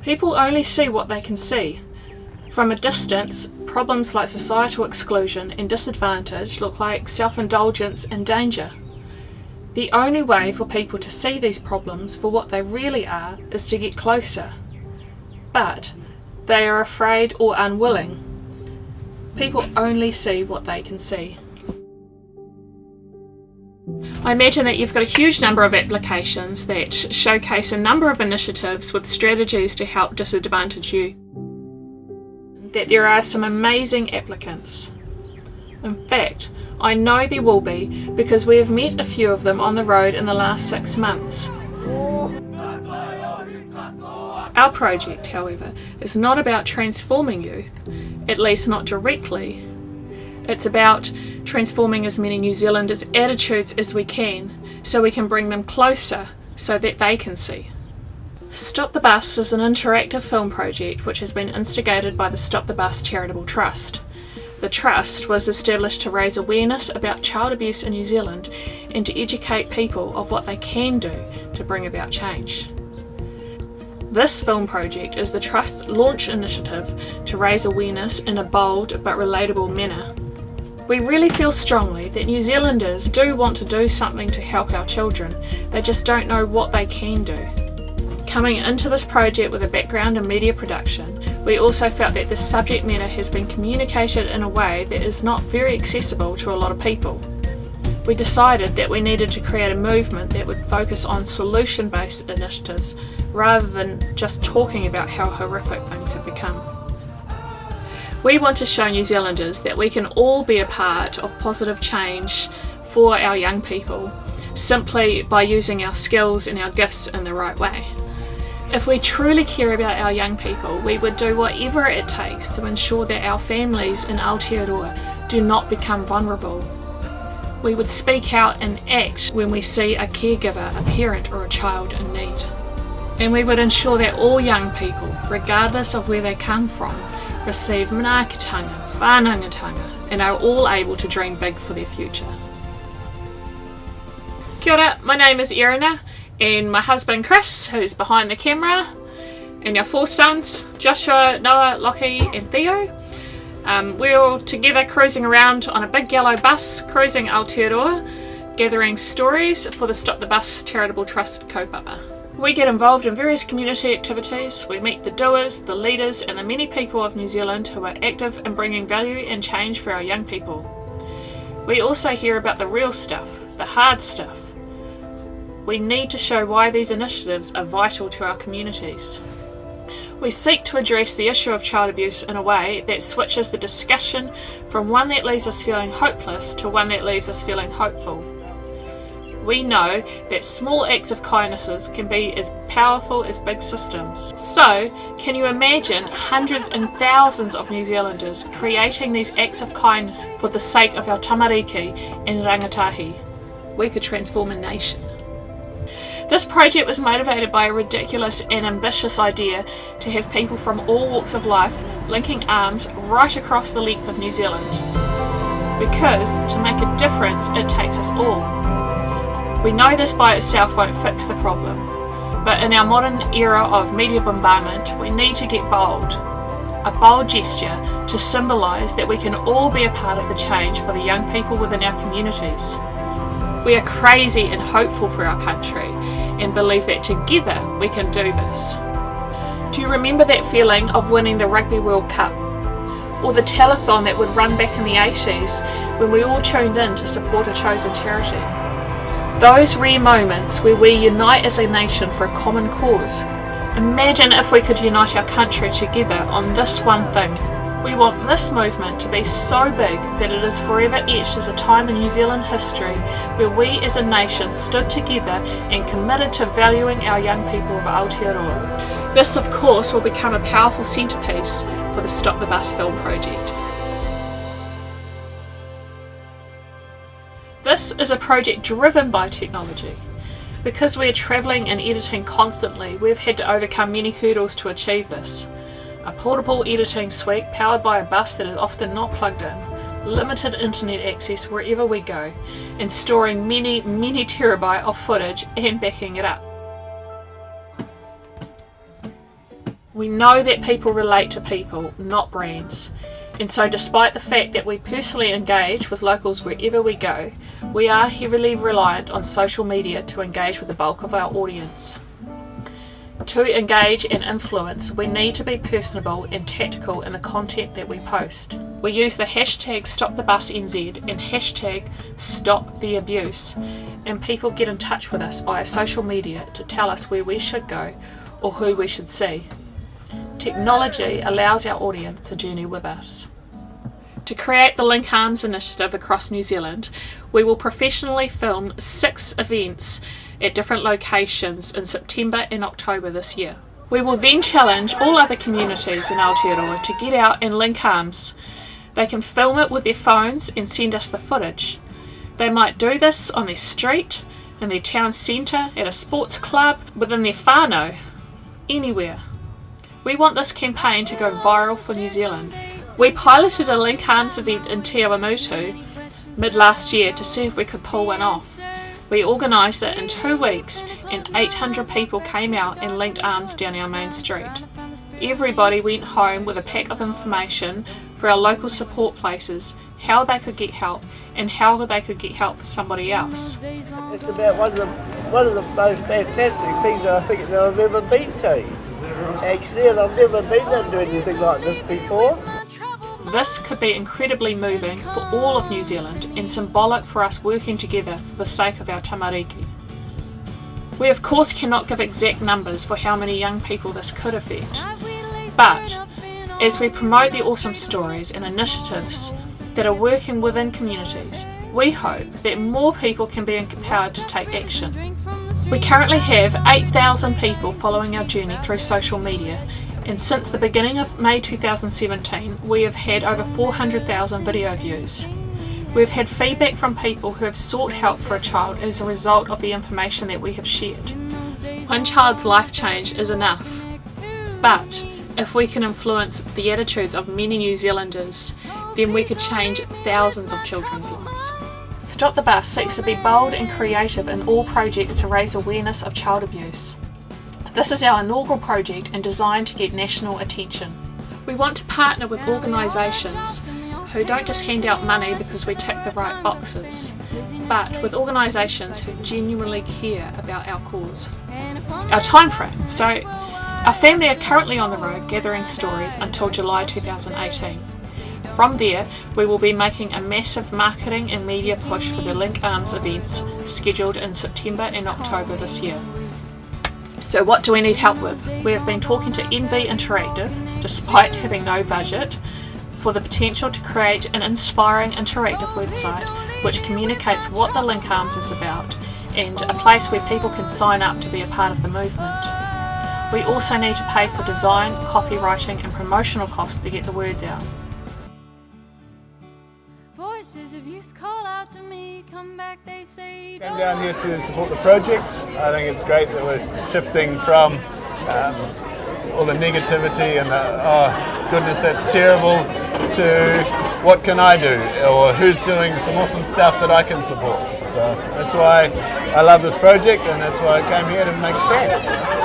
People only see what they can see. From a distance, problems like societal exclusion and disadvantage look like self-indulgence and danger. The only way for people to see these problems for what they really are is to get closer. But they are afraid or unwilling. People only see what they can see. I imagine that you've got a huge number of applications that showcase a number of initiatives with strategies to help disadvantaged youth. That there are some amazing applicants. In fact, I know there will be because we have met a few of them on the road in the last 6 months. Our project, however, is not about transforming youth, at least not directly. It's about transforming as many New Zealanders' attitudes as we can, so we can bring them closer so that they can see. Stop the Bus is an interactive film project which has been instigated by the Stop the Bus Charitable Trust. The Trust was established to raise awareness about child abuse in New Zealand and to educate people of what they can do to bring about change. This film project is the Trust's launch initiative to raise awareness in a bold but relatable manner. We really feel strongly that New Zealanders do want to do something to help our children, they just don't know what they can do. Coming into this project with a background in media production, we also felt that the subject matter has been communicated in a way that is not very accessible to a lot of people. We decided that we needed to create a movement that would focus on solution-based initiatives rather than just talking about how horrific things have become. We want to show New Zealanders that we can all be a part of positive change for our young people simply by using our skills and our gifts in the right way. If we truly care about our young people, we would do whatever it takes to ensure that our families in Aotearoa do not become vulnerable. We would speak out and act when we see a caregiver, a parent or a child in need. And we would ensure that all young people, regardless of where they come from, receive manaakitanga, whānangatanga, and are all able to dream big for their future. Kia ora, my name is Erina, and my husband Chris, who's behind the camera, and our 4 sons, Joshua, Noah, Lockie and Theo. We're all together cruising around on a big yellow bus, cruising Aotearoa, gathering stories for the Stop the Bus Charitable Trust kaupapa. We get involved in various community activities. We meet the doers, the leaders and the many people of New Zealand who are active in bringing value and change for our young people. We also hear about the real stuff, the hard stuff. We need to show why these initiatives are vital to our communities. We seek to address the issue of child abuse in a way that switches the discussion from one that leaves us feeling hopeless to one that leaves us feeling hopeful. We know that small acts of kindnesses can be as powerful as big systems. So, can you imagine hundreds and thousands of New Zealanders creating these acts of kindness for the sake of our tamariki and rangatahi? We could transform a nation. This project was motivated by a ridiculous and ambitious idea to have people from all walks of life linking arms right across the length of New Zealand. Because to make a difference, it takes us all. We know this by itself won't fix the problem, but in our modern era of media bombardment, we need to get bold. A bold gesture to symbolise that we can all be a part of the change for the young people within our communities. We are crazy and hopeful for our country and believe that together we can do this. Do you remember that feeling of winning the Rugby World Cup? Or the telethon that would run back in the 80s when we all tuned in to support a chosen charity? Those rare moments where we unite as a nation for a common cause. Imagine if we could unite our country together on this one thing. We want this movement to be so big that it is forever etched as a time in New Zealand history where we as a nation stood together and committed to valuing our young people of Aotearoa. This of course will become a powerful centrepiece for the Stop the Bus film project. This is a project driven by technology. Because we are travelling and editing constantly, we've had to overcome many hurdles to achieve this. A portable editing suite powered by a bus that is often not plugged in, limited internet access wherever we go, and storing many terabytes of footage and backing it up. We know that people relate to people, not brands. And so despite the fact that we personally engage with locals wherever we go, we are heavily reliant on social media to engage with the bulk of our audience. To engage and influence, we need to be personable and tactical in the content that we post. We use the hashtag StopTheBusNZ and hashtag StopTheAbuse, and people get in touch with us via social media to tell us where we should go or who we should see. Technology allows our audience to journey with us. To create the Link Arms initiative across New Zealand, we will professionally film 6 events at different locations in September and October this year. We will then challenge all other communities in Aotearoa to get out and link arms. They can film it with their phones and send us the footage. They might do this on their street, in their town centre, at a sports club, within their whānau, anywhere. We want this campaign to go viral for New Zealand. We piloted a Link Arms event in Te Awamutu mid last year to see if we could pull one off. We organised it in 2 weeks and 800 people came out and linked arms down our main street. Everybody went home with a pack of information for our local support places, how they could get help and how they could get help for somebody else. It's about one of the most fantastic things I think that I've ever been to. Actually, and I've never been there to do anything like this before. This could be incredibly moving for all of New Zealand and symbolic for us working together for the sake of our tamariki. We of course cannot give exact numbers for how many young people this could affect, but as we promote the awesome stories and initiatives that are working within communities, we hope that more people can be empowered to take action. We currently have 8,000 people following our journey through social media, and since the beginning of May 2017 we have had over 400,000 video views. We have had feedback from people who have sought help for a child as a result of the information that we have shared. One child's life change is enough, but if we can influence the attitudes of many New Zealanders, then we could change thousands of children's lives. Stop the Bus seeks to be bold and creative in all projects to raise awareness of child abuse. This is our inaugural project and designed to get national attention. We want to partner with organisations who don't just hand out money because we tick the right boxes, but with organisations who genuinely care about our cause. Our time frame. So, our family are currently on the road gathering stories until July 2018. From there, we will be making a massive marketing and media push for the Link Arms events scheduled in September and October this year. So what do we need help with? We have been talking to NV Interactive, despite having no budget, for the potential to create an inspiring interactive website which communicates what the Link Arms is about and a place where people can sign up to be a part of the movement. We also need to pay for design, copywriting and promotional costs to get the word out. Voices of youth call out to me, come back, they say. Came down here to support the project. I think it's great that we're shifting from all the negativity and the, oh goodness that's terrible, to what can I do, or who's doing some awesome stuff that I can support. So that's why I love this project and that's why I came here to make a stand.